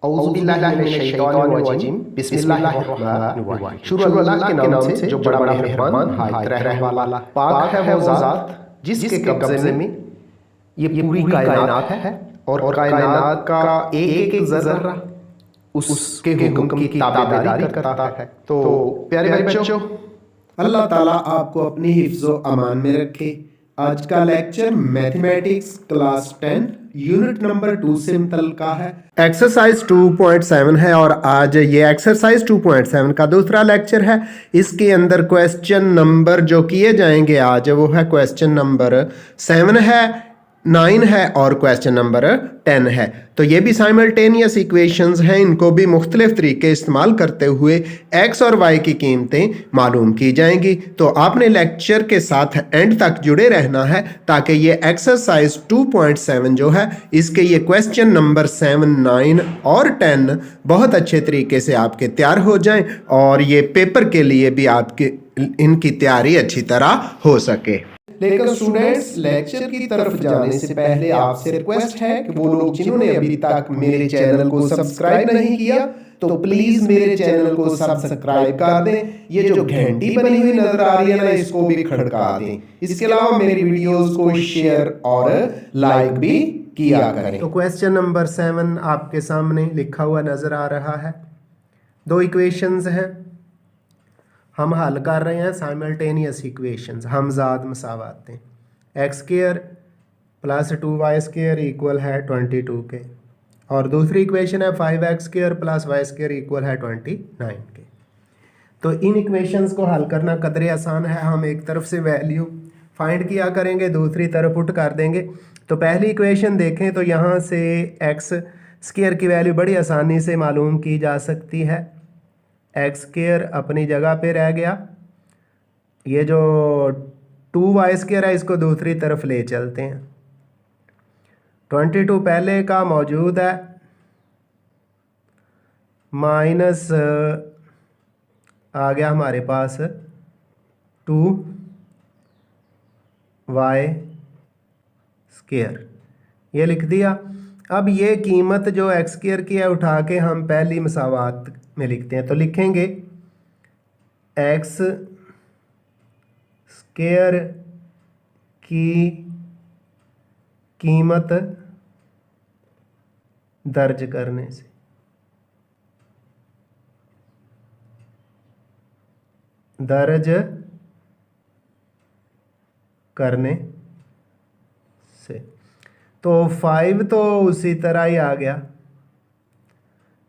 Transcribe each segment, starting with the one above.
औज़ुबिल्लाहिमिनश्शैतानिर्रजीम बिस्मिल्लाहिर्रहमानिर्रहीम। शुरू अल्लाह के नाम से जो बड़ा मेहरबान हायत रहम वाला। पाक है वो ज़ात जिसके कब्ज़े में ये पूरी कायनात है और कायनात का एक एक ज़र्रा उसके हुक्म की ताबेदारी करता है। तो प्यारे बच्चों, अल्लाह ताला आपको अपनी हिफ्ज़ो अमान में रखे। आज का lecture mathematics class 10 unit number 2 से मुतल्लिका है। एक्सरसाइज 2.7 है और आज ये एक्सरसाइज 2.7 का दूसरा लेक्चर है। इसके अंदर क्वेश्चन नंबर जो किए जाएंगे आज वो है क्वेश्चन नंबर 7 है, 9 है और क्वेश्चन नंबर 10 है। तो ये भी साइमल्टेनियस इक्वेशंस हैं, इनको भी मुख्तलिफ तरीके इस्तेमाल करते हुए एक्स और वाई की कीमतें मालूम की जाएंगी। तो आपने लेक्चर के साथ एंड तक जुड़े रहना है ताकि ये एक्सरसाइज 2.7 जो है इसके ये क्वेश्चन नंबर 7, 9 और 10 बहुत अच्छे तरीके से आपके तैयार हो जाएं और ये पेपर के लिए भी आपके इनकी तैयारी अच्छी तरह हो सके। लेकिन स्टूडेंट्स, लेक्चर की तरफ जाने से पहले आपसे रिक्वेस्ट है कि वो लोग जिन्होंने अभी तक मेरे चैनल को सब्सक्राइब नहीं किया तो प्लीज मेरे चैनल को सब्सक्राइब कर दें। ये जो घंटी बनी हुई नजर आ रही है ना, इसको भी खड़का दें। इसके अलावा मेरी वीडियोस को शेयर और लाइक भी किया करें। तो क्वेश्चन नंबर 7 आपके सामने लिखा हुआ नजर आ रहा है। दो इक्वेशंस हैं, हम हल कर रहे हैं साइमल्टेनियस इक्वेशंस, हमजाद मसावातें। X square plus 2y square equal है 22 के और दूसरी इक्वेशन है 5x square plus y square equal है 29 के। तो इन इक्वेशंस को हल करना कदरे आसान है। हम एक तरफ से वैल्यू फाइंड किया करेंगे, दूसरी तरफ पुट कर देंगे। तो पहली इक्वेशन देखें तो यहाँ से एक्स स्क्वायर की वैल्यू बड़ी आसानी से मालूम की जा सकती है। एक्स स्क्वायर अपनी जगह पे रह गया, ये जो 2y स्क्वायर है इसको दूसरी तरफ ले चलते हैं। 22 पहले का मौजूद है, माइनस आ गया हमारे पास 2y स्क्वायर, ये लिख दिया। अब ये कीमत जो एक्स स्क्वायर की है उठा के हम पहली मसावात में लिखते हैं। तो लिखेंगे एक्स स्क्वायर की कीमत दर्ज करने से, दर्ज करने से तो 5 तो उसी तरह ही आ गया।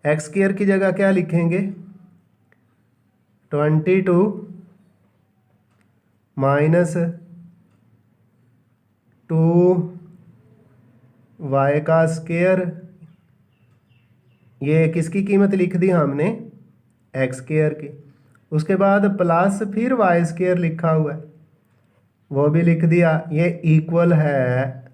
एक्स स्क्वायर की जगह क्या लिखेंगे 22 माइनस 2y का स्क्वायर, ये किसकी कीमत लिख दी हमने एक्स स्क्वायर की। उसके बाद प्लस फिर वाई स्क्वायर लिखा हुआ है वो भी लिख दिया, ये इक्वल है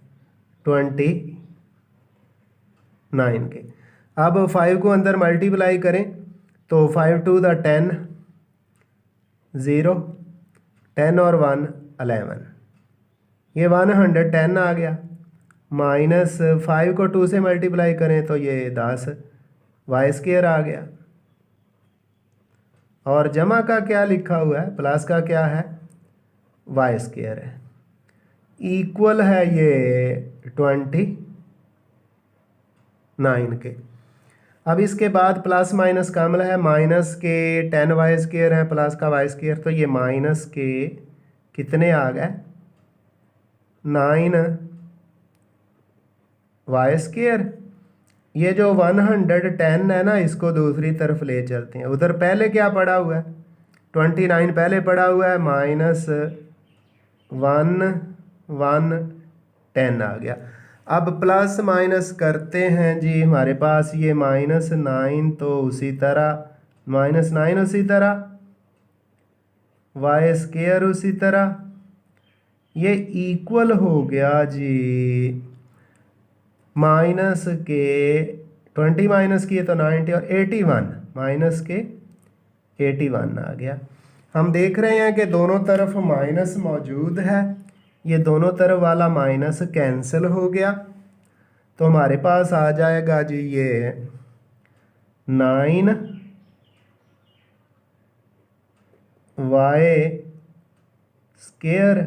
29 के। अब 5 को अंदर मल्टीप्लाई करें तो 5 2 द 10, 0, 10 और 1 11, ये 110 आ गया। माइनस 5 को 2 से मल्टीप्लाई करें तो ये 10 वाई स्क्वायर आ गया। और जमा का क्या लिखा हुआ है, प्लस का क्या है वाई स्क्वायर है, इक्वल है ये 29 के। अब इसके बाद प्लस माइनस का अमल है, माइनस के 10y स्क्वायर है प्लस का y स्क्वायर, तो ये माइनस के कितने आ गए 9y स्क्वायर। ये जो 110 है ना, इसको दूसरी तरफ ले चलते हैं। उधर पहले क्या पड़ा हुआ है 29 पहले पड़ा हुआ है, माइनस 110 आ गया। अब प्लस माइनस करते हैं जी, हमारे पास ये -9 तो उसी तरह, -9 उसी तरह, वाई स्क्वायर उसी तरह, ये इक्वल हो गया जी माइनस के 20 माइनस किए तो 90 और 81, माइनस के 81 आ गया। हम देख रहे हैं कि दोनों तरफ माइनस मौजूद है, ये दोनों तरफ वाला माइनस कैंसिल हो गया तो हमारे पास आ जाएगा जी ये 9 वाई स्केयर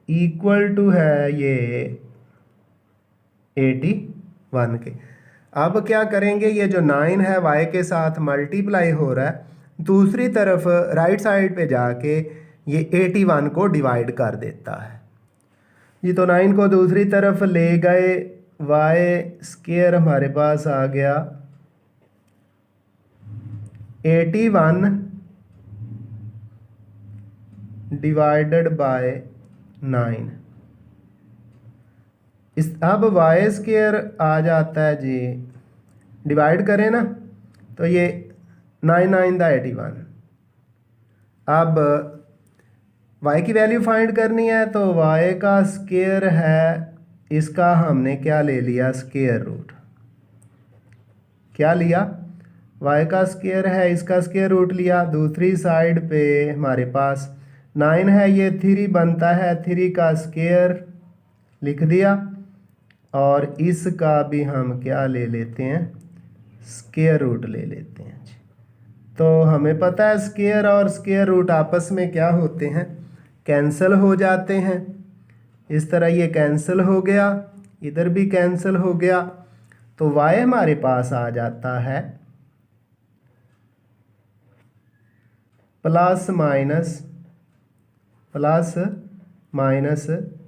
इक्वल टू है ये 81 के। अब क्या करेंगे, ये जो 9 है y के साथ मल्टीप्लाई हो रहा है, दूसरी तरफ राइट साइड पे जाके ये 81 को डिवाइड कर देता है जी। तो 9 को दूसरी तरफ ले गए, y स्केयर हमारे पास आ गया 81 डिवाइडेड बाय 9। इस अब वाई स्केयर आ जाता है जी, डिवाइड करें ना तो ये 9 9 दा 81। अब y की वैल्यू फाइंड करनी है तो y का स्केयर है, इसका हमने क्या ले लिया, स्केयर रूट। क्या लिया, y का स्केयर है, इसका स्केयर रूट लिया। दूसरी साइड पे हमारे पास 9 है, ये 3 बनता है, 3 का स्केयर लिख दिया, और इसका भी हम क्या ले लेते हैं, स्केयर रूट ले लेते हैं। तो हमें पता है स्केयर और स्केयर रूट आपस में क्या होते हैं, कैंसिल हो जाते हैं। इस तरह ये कैंसिल हो गया, इधर भी कैंसिल हो गया, तो y हमारे पास आ जाता है प्लस माइनस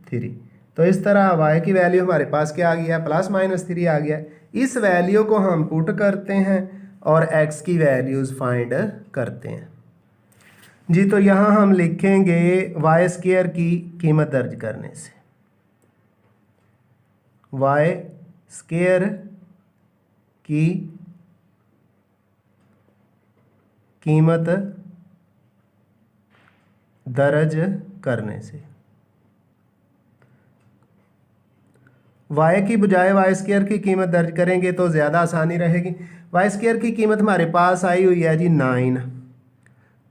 3। तो इस तरह y की वैल्यू हमारे पास क्या आ गया, प्लस माइनस 3 आ गया। इस वैल्यू को हम पुट करते हैं और x की वैल्यूज़ फाइंड करते हैं जी। तो यहाँ हम लिखेंगे वाई स्केयर की कीमत दर्ज करने से, वाई स्केयर की कीमत दर्ज करने से, y की बजाय वाई स्केयर की कीमत दर्ज करेंगे तो ज़्यादा आसानी रहेगी। वाई स्केयर की कीमत हमारे पास आई हुई है जी 9,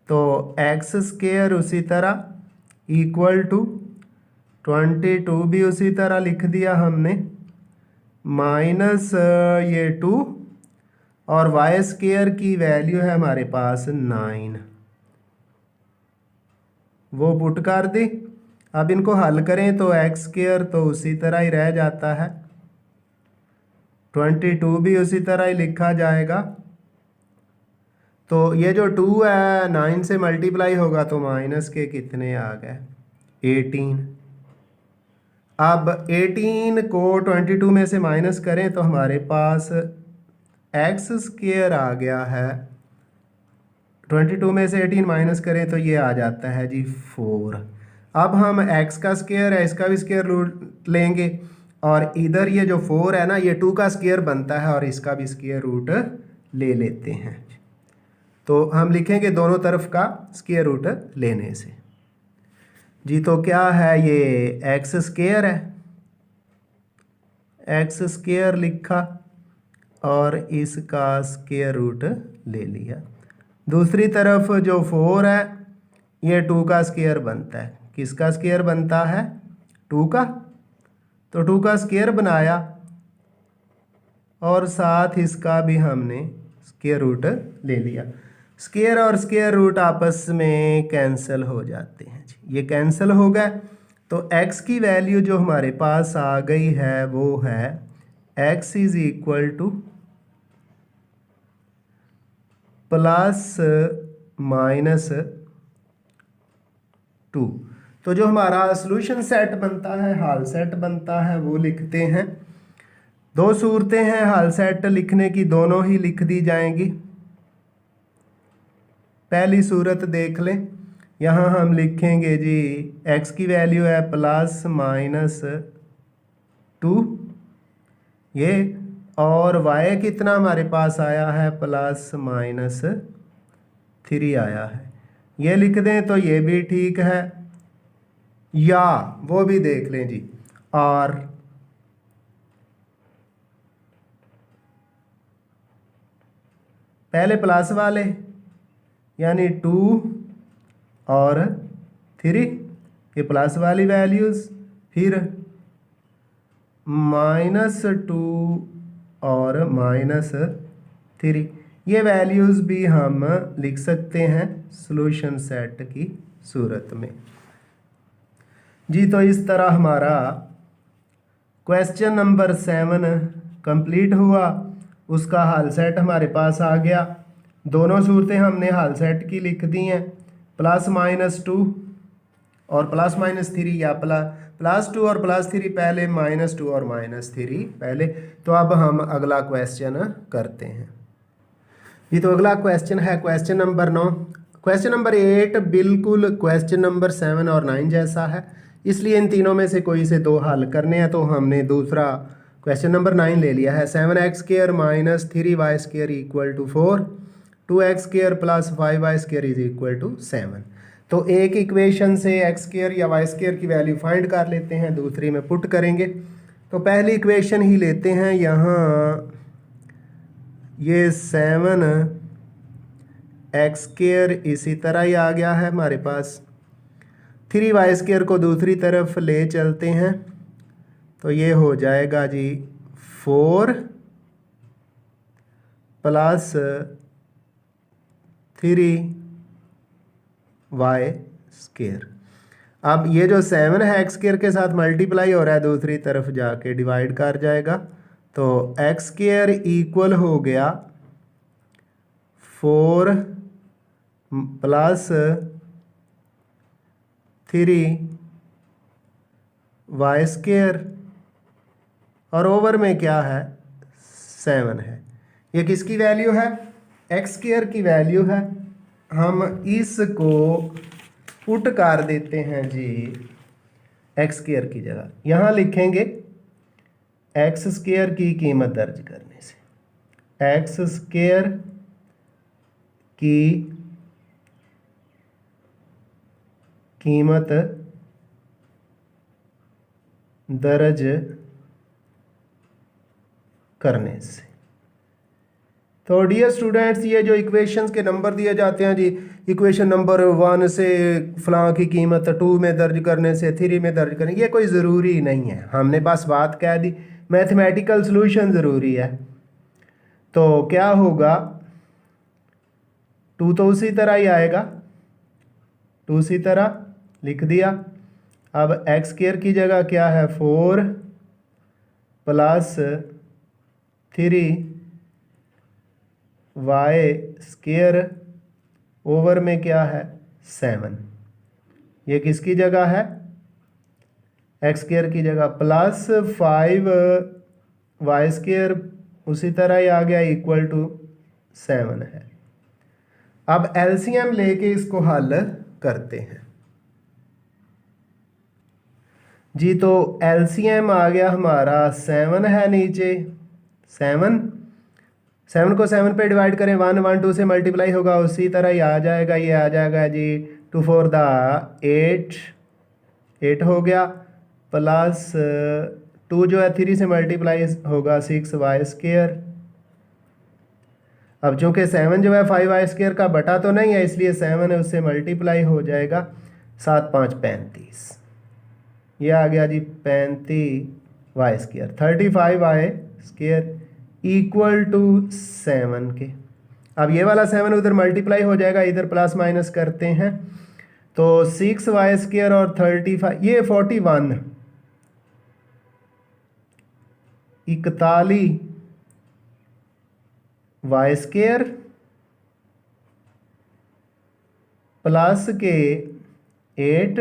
तो एक्स स्केयर उसी तरह इक्वल टू 22 भी उसी तरह लिख दिया हमने, माइनस ये 2, और वाई स्केयर की वैल्यू है हमारे पास 9, वो पुट कर दी। अब इनको हल करें तो एक्स स्केयर तो उसी तरह ही रह जाता है, 22 भी उसी तरह ही लिखा जाएगा। तो ये जो 2 है 9 से मल्टीप्लाई होगा तो माइनस के कितने आ गए, 18। अब 18 को 22 में से माइनस करें तो हमारे पास एक्स स्केयर आ गया है, 22 में से 18 माइनस करें तो ये आ जाता है जी 4। अब हम x का स्केयर है, इसका भी स्केयर रूट लेंगे, और इधर ये जो 4 है ना, ये 2 का स्केयर बनता है, और इसका भी स्केयर रूट ले लेते हैं। तो हम लिखेंगे दोनों तरफ का स्केयर रूट लेने से जी। तो क्या है, ये x स्केयर है, x स्केयर लिखा और इसका स्केयर रूट ले लिया। दूसरी तरफ जो 4 है, ये 2 का स्केयर बनता है। किसका स्केयर बनता है, 2 का, तो 2 का स्केयर बनाया, और साथ इसका भी हमने स्केयर रूट ले लिया। स्केयर और स्केयर रूट आपस में कैंसिल हो जाते हैं जी, ये कैंसिल हो गए। तो x की वैल्यू जो हमारे पास आ गई है वो है x is equal two plus minus 2। तो जो हमारा सॉल्यूशन सेट बनता है, हाल सेट बनता है, वो लिखते हैं। दो सूरतें हैं हाल सेट लिखने की, दोनों ही लिख दी जाएंगी। पहली सूरत देख लें, यहाँ हम लिखेंगे जी x की वैल्यू है प्लस माइनस 2 ये, और y कितना हमारे पास आया है, प्लस माइनस 3 आया है। ये लिख दें तो ये भी ठीक है, या वो भी देख लें जी, और पहले प्लस वाले यानी 2 और 3, ये प्लस वाली वैल्यूज़, फिर -2 और -3, ये वैल्यूज़ भी हम लिख सकते हैं सॉल्यूशन सेट की सूरत में जी। तो इस तरह हमारा क्वेश्चन नंबर 7 कंप्लीट हुआ, उसका हल सेट हमारे पास आ गया। दोनों सूरतें हमने हल सेट की लिख दी हैं, +-2 और +-3 या +2 और +3 पहले, -2 और -3 पहले। तो अब हम अगला क्वेश्चन करते हैं ये। तो अगला क्वेश्चन है क्वेश्चन नंबर 9। क्वेश्चन नंबर 8 बिल्कुल क्वेश्चन नंबर 7 और 9 जैसा है, इसलिए इन तीनों में से कोई से दो हल करने हैं। तो हमने दूसरा क्वेश्चन नंबर 9 ले लिया है। 7x² - 3y² = 4, 2x² + 5y² = 7। तो एक इक्वेशन से x² या y² की वैल्यू फाइंड कर लेते हैं, दूसरी में पुट करेंगे। तो पहली इक्वेशन ही लेते हैं। यहाँ ये 7x² इसी तरह ही आ गया है हमारे पास। 3y² को दूसरी तरफ ले चलते हैं तो ये हो जाएगा जी 4 + 3y²। अब ये जो 7 है x² के साथ मल्टीप्लाई हो रहा है, दूसरी तरफ जाके डिवाइड कर जाएगा। तो x² इक्वल हो गया 4 + 3y² और ओवर में क्या है 7 है। ये किसकी वैल्यू है? x² की वैल्यू है। हम इसको पुट कर देते हैं जी x² की जगह। यहाँ लिखेंगे x² की कीमत दर्ज करने से, x² की कीमत दर्ज करने से। तो डियर स्टूडेंट्स, ये जो इक्वेशंस के नंबर दिए जाते हैं जी, इक्वेशन नंबर 1 से फलां की कीमत 2 में दर्ज करने से 3 में दर्ज करने, ये कोई ज़रूरी नहीं है। हमने बस बात कह दी, मैथमेटिकल सॉल्यूशन ज़रूरी है। तो क्या होगा, 2 तो उसी तरह ही आएगा, 2 उसी तरह लिख दिया। अब x² की जगह क्या है 4 + 3y² ओवर में क्या है 7। ये किसकी जगह है? x² की जगह +5y² उसी तरह ही आ गया = 7 है। अब एलसीएम लेके इसको हल करते हैं जी। तो एलसीएम आ गया हमारा 7 है नीचे, 7 को 7 पे डिवाइड करें, 1 1 2 से मल्टीप्लाई होगा, उसी तरह ही आ जाएगा। ये आ जाएगा जी 2 4 8 हो गया, +2 जो है 3 से मल्टीप्लाई होगा 6y²। अब चूंकि 7 जो है 5y² का बटा तो नहीं है, इसलिए 7 है उससे मल्टीप्लाई हो जाएगा, 7 5 35। ये आ गया जी 35y², 35y² = 7 के। अब ये वाला 7 उधर मल्टीप्लाई हो जाएगा, इधर प्लस माइनस करते हैं तो 6y² और 35, ये 41 41y² प्लस के 8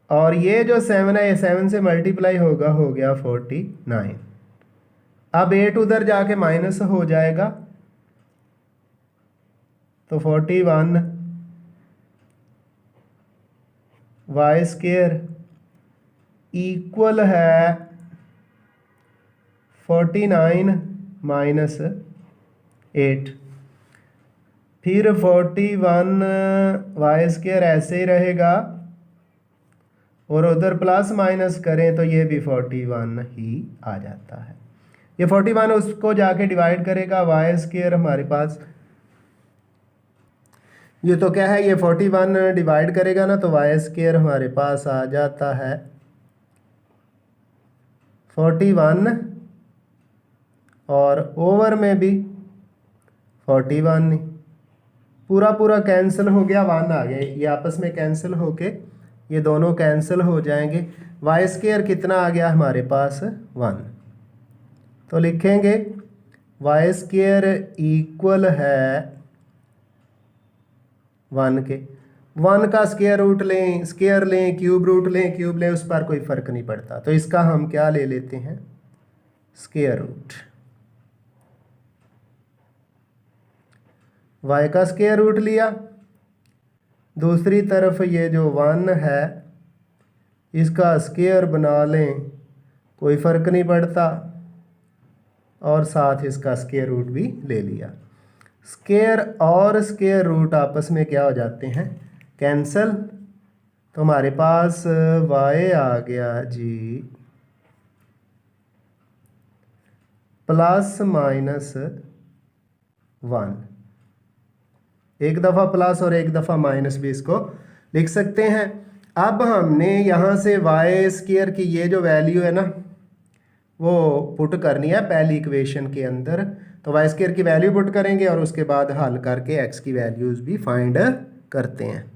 और ये जो 7 है ये 7 से मल्टीप्लाई होगा, हो गया 49। अब 8 उधर जाके माइनस हो जाएगा तो 41y² इक्वल है 49 - 8। फिर 41y² ऐसे ही रहेगा और उधर प्लस माइनस करें तो ये भी 41 ही आ जाता है। ये 41 उसको जाके डिवाइड करेगा, y² हमारे पास ये तो क्या है, ये 41 डिवाइड करेगा ना तो y² हमारे पास आ जाता है 41 और ओवर में भी 41 नहीं, पूरा पूरा कैंसिल हो गया, 1 आ गया, ये आपस में कैंसिल होके ये दोनों कैंसिल हो जाएंगे। वाई स्क्वायर कितना आ गया हमारे पास 1। तो लिखेंगे वाई स्क्वायर इक्वल है 1 के, 1 का स्क्वायर रूट लें, स्क्वायर लें, क्यूब रूट लें, क्यूब लें, उस पर कोई फ़र्क नहीं पड़ता। तो इसका हम क्या ले लेते हैं, स्क्वायर रूट। y का स्क्वायर रूट लिया, दूसरी तरफ ये जो 1 है इसका स्क्वायर बना लें, कोई फ़र्क नहीं पड़ता, और साथ इसका स्क्वायर रूट भी ले लिया। स्क्वायर और स्क्वायर रूट आपस में क्या हो जाते हैं, कैंसल। तो हमारे पास y आ गया जी ±1। एक दफ़ा प्लस और एक दफ़ा माइनस भी इसको लिख सकते हैं। अब हमने यहाँ से वाई स्क्वायर की ये जो वैल्यू है ना वो पुट करनी है पहली इक्वेशन के अंदर। तो वाई स्क्वायर की वैल्यू पुट करेंगे और उसके बाद हल करके एक्स की वैल्यूज़ भी फाइंड करते हैं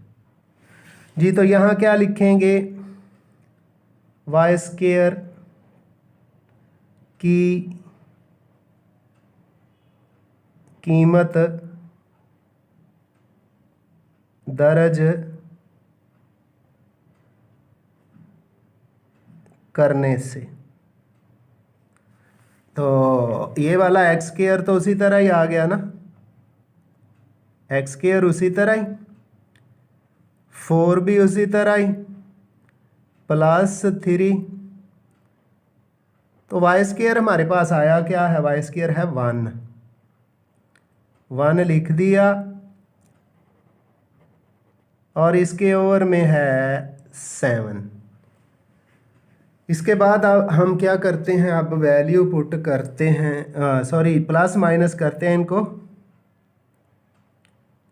जी। तो यहाँ क्या लिखेंगे, वाई स्क्वायर की कीमत दर्ज करने से, तो ये वाला एक्स स्क्वायर तो उसी तरह ही आ गया ना, एक्स स्क्वायर उसी तरह ही, 4 भी उसी तरह ही, +3। तो वाई स्क्वायर हमारे पास आया क्या है, वाई स्क्वायर है 1 लिख दिया, और इसके ओवर में है 7। इसके बाद अब हम क्या करते हैं, अब वैल्यू पुट करते हैं, सॉरी प्लस माइनस करते हैं इनको,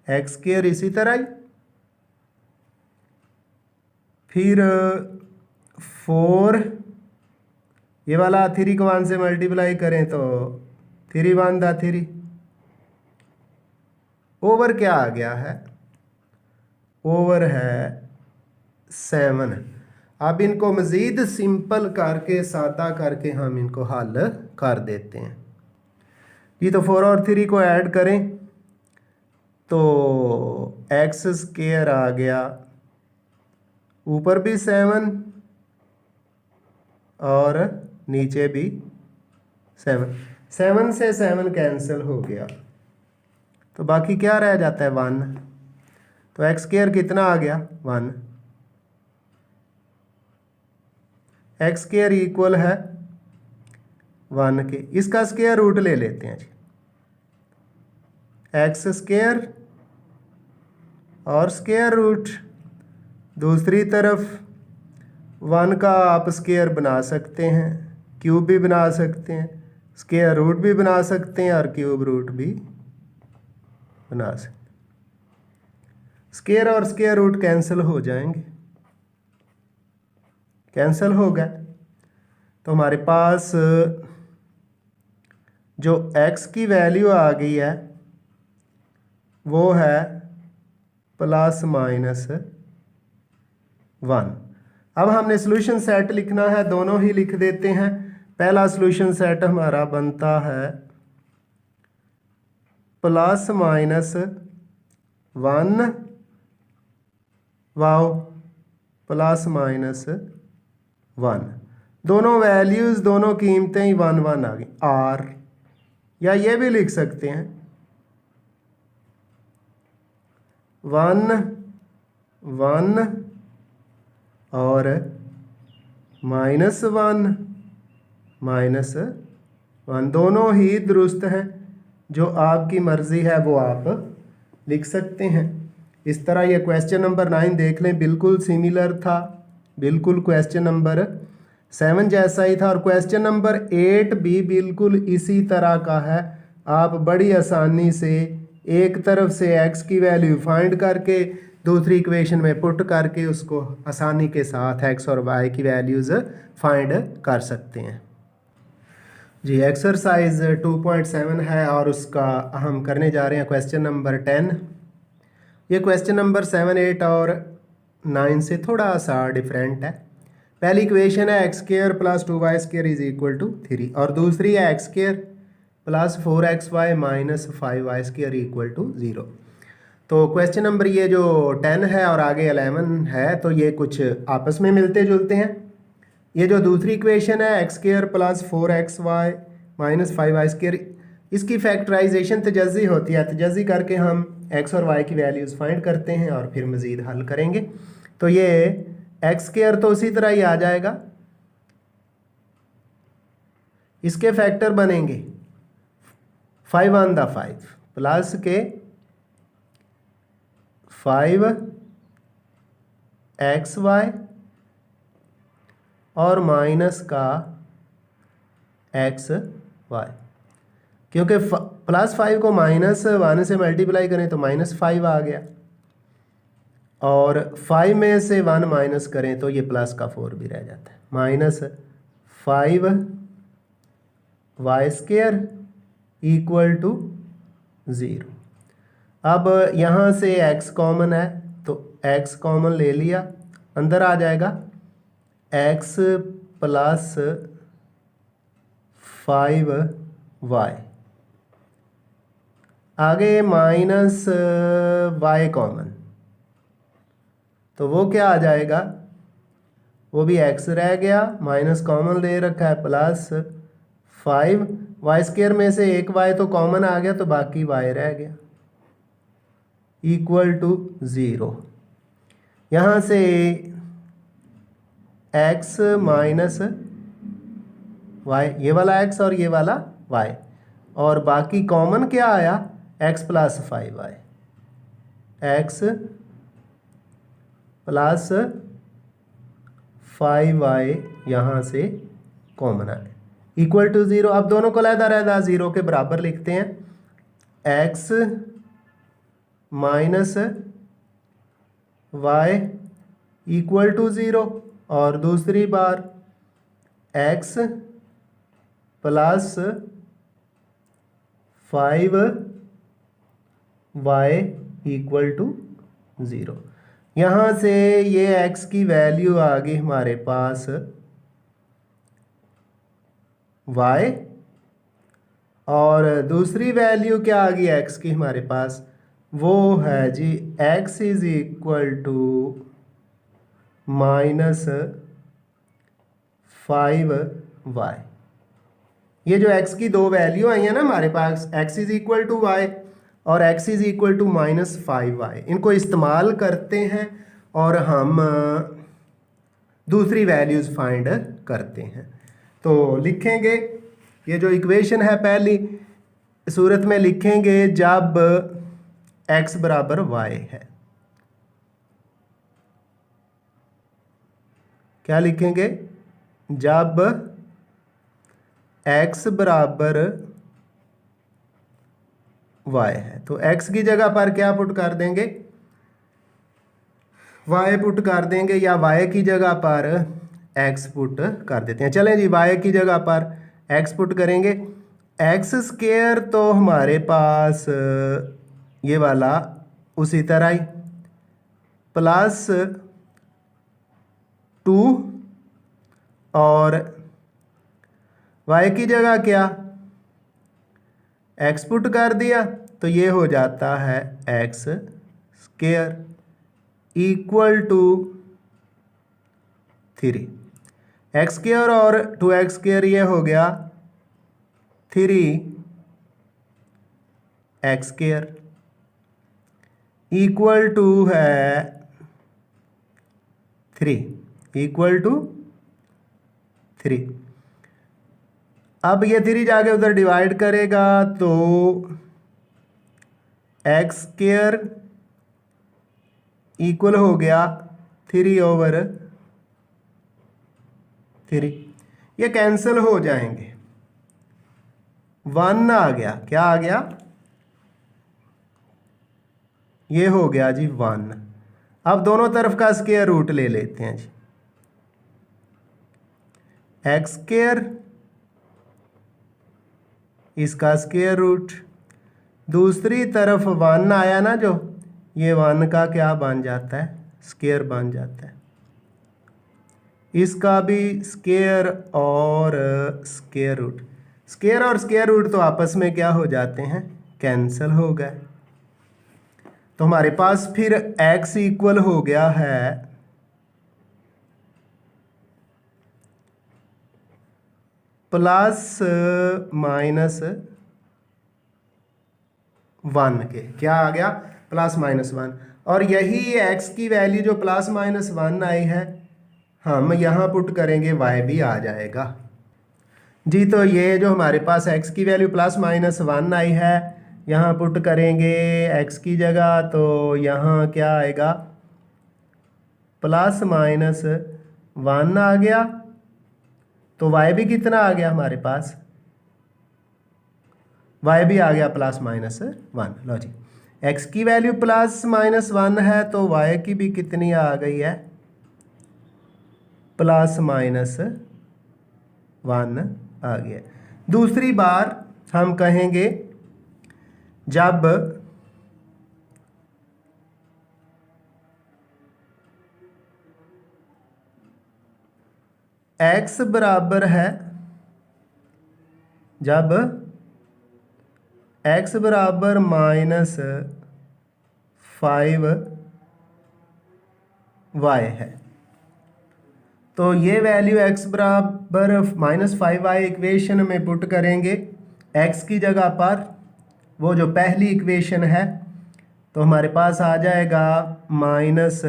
एक्स स्क्वायर इसी तरह ही, फिर 4, ये वाला 3 को 1 से मल्टीप्लाई करें तो 3 1 दा 3, ओवर क्या आ गया है, ओवर है 7। अब इनको मज़ीद सिंपल करके सादा करके हम इनको हल कर देते हैं जी। तो 4 और 3 को ऐड करें तो एक्स स्क्वायर आ गया, ऊपर भी 7 और नीचे भी 7, 7 से 7 कैंसिल हो गया, तो बाकी क्या रह जाता है 1। तो एक्स स्क्वायर कितना आ गया 1, एक्स स्क्वायर इक्वल है 1 के, इसका स्क्वायर रूट ले लेते हैं जी, एक्स स्क्वायर और स्क्वायर रूट, दूसरी तरफ 1 का आप स्क्वायर बना सकते हैं, क्यूब भी बना सकते हैं, स्क्वायर रूट भी बना सकते हैं और क्यूब रूट भी बना सकते हैं। स्क्वायर और स्क्वायर रूट कैंसिल हो जाएंगे, कैंसिल हो गए, तो हमारे पास जो x की वैल्यू आ गई है वो है ±1। अब हमने सॉल्यूशन सेट लिखना है, दोनों ही लिख देते हैं। पहला सॉल्यूशन सेट हमारा बनता है ±1, वाओ, ±1, दोनों वैल्यूज़, दोनों कीमतें ही 1 1 आ गई, आर, या ये भी लिख सकते हैं 1 1 और -1 -1, दोनों ही दुरुस्त हैं, जो आपकी मर्ज़ी है वो आप लिख सकते हैं। इस तरह ये क्वेश्चन नंबर 9 देख लें, बिल्कुल सिमिलर था, बिल्कुल क्वेश्चन नंबर 7 जैसा ही था, और क्वेश्चन नंबर 8 भी बिल्कुल इसी तरह का है। आप बड़ी आसानी से एक तरफ से x की वैल्यू फाइंड करके दूसरी इक्वेशन में पुट करके उसको आसानी के साथ x और y की वैल्यूज़ फाइंड कर सकते हैं। जी एक्सरसाइज 2.7 है और उसका हम करने जा रहे हैं क्वेश्चन नंबर 10। ये क्वेश्चन नंबर 7, 8 और 9 से थोड़ा सा डिफरेंट है। पहली इक्वेशन है X square plus 2y square is equal to 3 और दूसरी है X square plus 4xy minus 5y square equal to 0। तो क्वेश्चन नंबर ये जो 10 है और आगे 11 है तो ये कुछ आपस में मिलते जुलते हैं। ये जो दूसरी इक्वेशन है X square plus 4xy minus 5y square, इसकी फैक्टराइजेशन तजज़ी होती है। तजज़ी करके हम x और y की वैल्यूज़ फाइंड करते हैं और फिर मज़ीद हल करेंगे। तो ये एक्स स्क्र तो उसी तरह ही आ जाएगा, इसके फैक्टर बनेंगे 5 ऑन द 5 प्लस के 5xy और माइनस का xy, क्योंकि प्लस 5 को माइनस 1 से मल्टीप्लाई करें तो माइनस 5 आ गया और 5 में से 1 माइनस करें तो ये प्लस का 4 भी रह जाता है। Minus 5y square equal to 0। अब यहाँ से x कॉमन है तो x कॉमन ले लिया, अंदर आ जाएगा x प्लस 5y, आगे माइनस y कॉमन, तो वो क्या आ जाएगा, वो भी x रह गया, माइनस कॉमन ले रखा है प्लस 5y स्क्र में से एक y तो कॉमन आ गया तो बाकी y रह गया इक्वल टू 0। यहाँ से x माइनस y, ये वाला x और ये वाला y, और बाकी कॉमन क्या आया x plus 5y, x plus 5y यहाँ से कॉमन आए इक्वल टू 0। अब दोनों को अलग-अलग 0 के बराबर लिखते हैं, x minus y equal to 0 और दूसरी बार x plus 5y equal to 0। यहाँ से ये x की वैल्यू आ गई हमारे पास y और दूसरी वैल्यू क्या आ गई x की हमारे पास, वो है जी x is equal to minus 5y। ये जो x की दो वैल्यू आई है ना हमारे पास, x is equal to y और x is equal to minus 5y, इनको इस्तेमाल करते हैं और हम दूसरी वैल्यूज़ फाइंड करते हैं। तो लिखेंगे, ये जो इक्वेशन है पहली सूरत में लिखेंगे जब x बराबर y है। क्या लिखेंगे, जब x बराबर y है तो x की जगह पर क्या पुट कर देंगे, y पुट कर देंगे, या y की जगह पर x पुट कर देते हैं। चलें जी, y की जगह पर x पुट करेंगे। एक्स स्क्र तो हमारे पास ये वाला उसी तरह ही प्लस 2 और y की जगह क्या x पुट कर दिया तो ये हो जाता है X square equal to 3। X square और 2x स्क्र ये हो गया 3x स्क्र इक्वल टू है 3 इक्वल टू 3। अब ये 3 जाके उधर डिवाइड करेगा तो एक्स स्क्र इक्वल हो गया 3/3। ये कैंसिल हो जाएंगे, 1 आ गया, क्या आ गया, ये हो गया जी 1। अब दोनों तरफ का स्क्वायर रूट ले लेते हैं जी, एक्स स्क्वायर इसका स्क्वायर रूट। दूसरी तरफ 1 आया ना जो, ये 1 का क्या बन जाता है, स्क्वायर बन जाता है। इसका भी स्क्वायर और स्क्वायर रूट। स्क्वायर और स्क्वायर रूट तो आपस में क्या हो जाते हैं, कैंसिल हो गए। तो हमारे पास फिर x इक्वल हो गया है प्लस माइनस 1 के, क्या आ गया, प्लस माइनस 1। और यही x की वैल्यू जो प्लस माइनस 1 आई है, हम यहाँ पुट करेंगे y भी आ जाएगा जी। तो ये जो हमारे पास x की वैल्यू प्लस माइनस 1 आई है, यहाँ पुट करेंगे x की जगह, तो यहाँ क्या आएगा, प्लस माइनस 1 आ गया। तो y भी कितना आ गया हमारे पास, y भी आ गया प्लस माइनस 1। लो जी, x की वैल्यू प्लस माइनस 1 है, तो y की भी कितनी आ गई है, प्लस माइनस 1 आ गया। दूसरी बार हम कहेंगे जब x बराबर है, जब x बराबर माइनस 5y है, तो ये वैल्यू x बराबर माइनस 5y इक्वेशन में पुट करेंगे x की जगह पर, वो जो पहली इक्वेशन है। तो हमारे पास आ जाएगा माइनस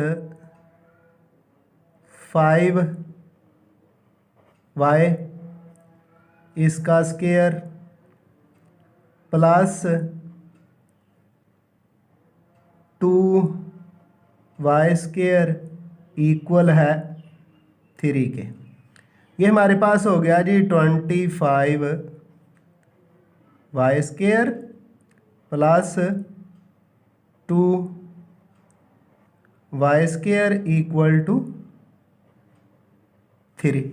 5y इसका square plus 2y square equal है 3 के। ये हमारे पास हो गया जी 25y square plus 2y square equal to 3।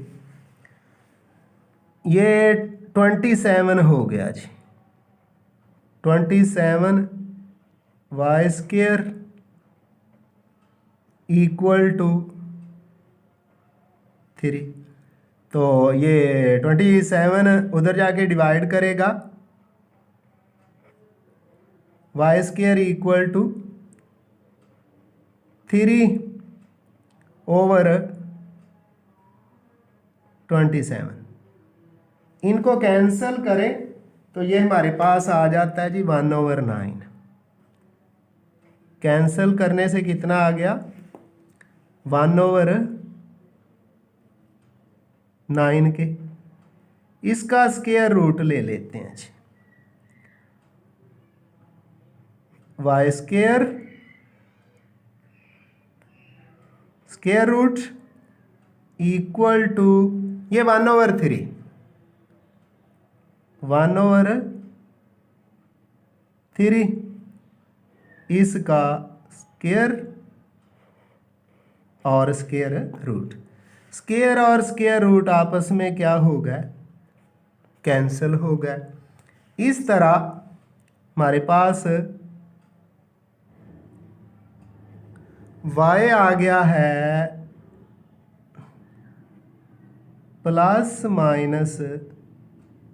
ये 27 हो गया जी, 27y स्क्वायर इक्वल टू 3। तो ये 27 उधर जाके डिवाइड करेगा, y स्क्वायर इक्वल टू 3/27। इनको कैंसिल करें तो ये हमारे पास आ जाता है जी 1/9। कैंसिल करने से कितना आ गया, 1/9 के। इसका स्क्वायर रूट ले लेते हैं जी, y square square root equal to ये 1/3, 1/3 इसका स्क्वायर और स्क्वायर रूट। स्क्वायर और स्क्वायर रूट आपस में क्या हो गए, कैंसिल हो गए। इस तरह हमारे पास y आ गया है प्लस माइनस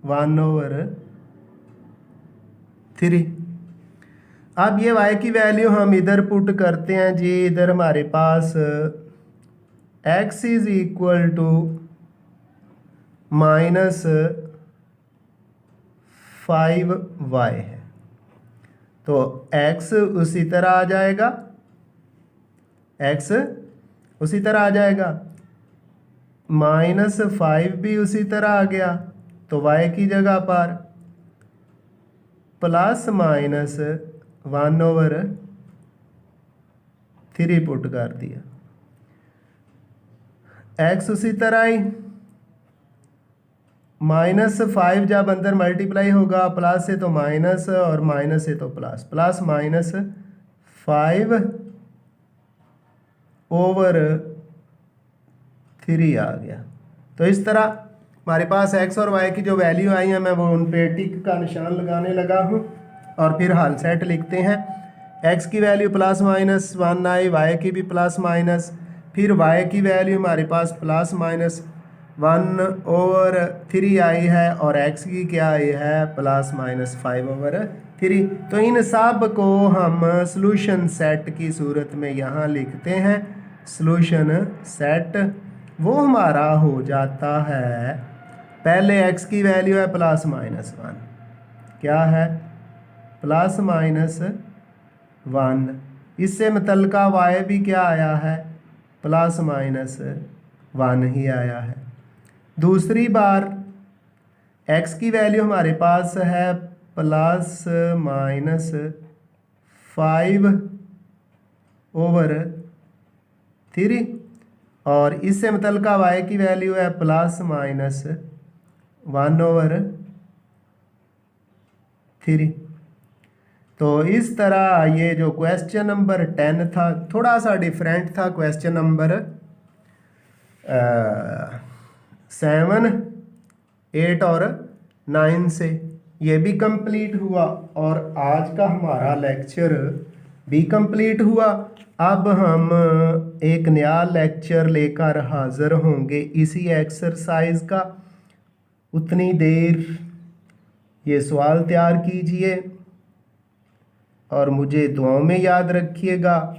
1/3। अब ये y की वैल्यू हम इधर पुट करते हैं जी। इधर हमारे पास x is equal to minus 5y है, तो x उसी तरह आ जाएगा, x उसी तरह आ जाएगा, माइनस 5 भी उसी तरह आ गया। तो y की जगह पर प्लस माइनस 1/3 पुट कर दिया। x उसी तरह ही, माइनस 5 जब अंदर मल्टीप्लाई होगा प्लस से तो माइनस और माइनस से तो प्लस, प्लस माइनस 5/3 आ गया। तो इस तरह हमारे पास एक्स और वाई की जो वैल्यू आई है मैं वो उन पे टिक का निशान लगाने लगा हूँ और फिर हल सेट लिखते हैं। एक्स की वैल्यू प्लस माइनस 1 आई, वाई की भी प्लस माइनस, फिर वाई की वैल्यू हमारे पास प्लस माइनस 1/3 आई है और एक्स की क्या आई है प्लस माइनस 5/3। तो इन सब को हम सॉल्यूशन सेट की सूरत में यहाँ लिखते हैं। सॉल्यूशन सेट वो हमारा हो जाता है, पहले x की वैल्यू है प्लस माइनस 1, क्या है प्लस माइनस 1, इससे मुतल्लिका y भी क्या आया है प्लस माइनस 1 ही आया है। दूसरी बार x की वैल्यू हमारे पास है प्लस माइनस 5/3 और इससे मुतल्लिका y की वैल्यू है प्लस माइनस 1/3। तो इस तरह ये जो क्वेश्चन नंबर 10 था थोड़ा सा डिफरेंट था क्वेश्चन नंबर 7, 8 और 9 से, ये भी कंप्लीट हुआ और आज का हमारा लेक्चर भी कंप्लीट हुआ। अब हम एक नया लेक्चर लेकर हाज़िर होंगे इसी एक्सरसाइज का। उतनी देर ये सवाल तैयार कीजिए और मुझे दुआओं में याद रखिएगा।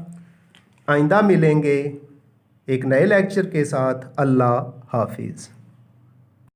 आइंदा मिलेंगे एक नए लेक्चर के साथ। अल्लाह हाफिज़।